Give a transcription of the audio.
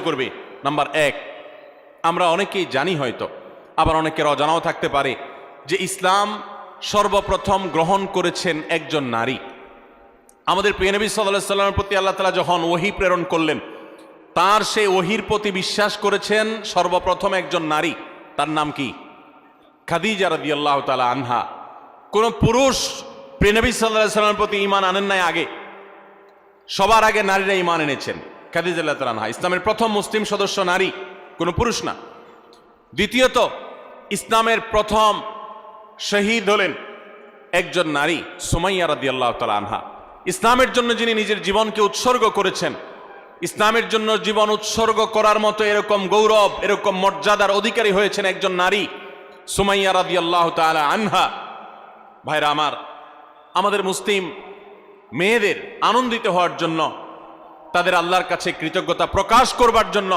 করবে। নাম্বার এক, আমরা অনেকেই জানি হয়তো, আবার অনেকের অজানাও থাকতে পারে যে ইসলাম সর্বপ্রথম গ্রহণ করেছেন একজন নারী। আমাদের প্রিয় নবী সাল্লাল্লাহু আলাইহি ওয়াসাল্লামের প্রতি আল্লাহ তাআলা যখন ওহী প্রেরণ করলেন, তার সেই ওহীর প্রতি বিশ্বাস করেছেন সর্বপ্রথম একজন নারী। তার নাম কি? খাদিজা রাদিয়াল্লাহু তাআলা আনহা। কোন পুরুষ প্রিয় নবী সাল্লাল্লাহু আলাইহি ওয়াসাল্লামের প্রতি ঈমান আনেন নাই আগে, সবার আগে নারীরা ঈমান এনেছেন। খাদিজা রাদিয়াল্লাহু তাআলা আনহা ইসলামের প্রথম মুসলিম সদস্য নারী, কোন পুরুষ না। দ্বিতীয়ত, ইসলামের প্রথম শহীদ হলেন একজন নারী, সুমাইয়া রাদিয়াল্লাহু তাআলা আনহা। ইসলামের জন্য যিনি নিজের জীবনকে উৎসর্গ করেছেন, ইসলামের জন্য জীবন উৎসর্গ করার মতো এরকম গৌরব, এরকম মর্যাদার অধিকারী হয়েছেন একজন নারী, সুমাইয়া রাদিয়াল্লাহু তাআলা আনহা। ভাইরা আমার, আমাদের মুসলিম মেয়েদের আনন্দিত হওয়ার জন্য, তাদের আল্লাহর কাছে কৃতজ্ঞতা প্রকাশ করবার জন্য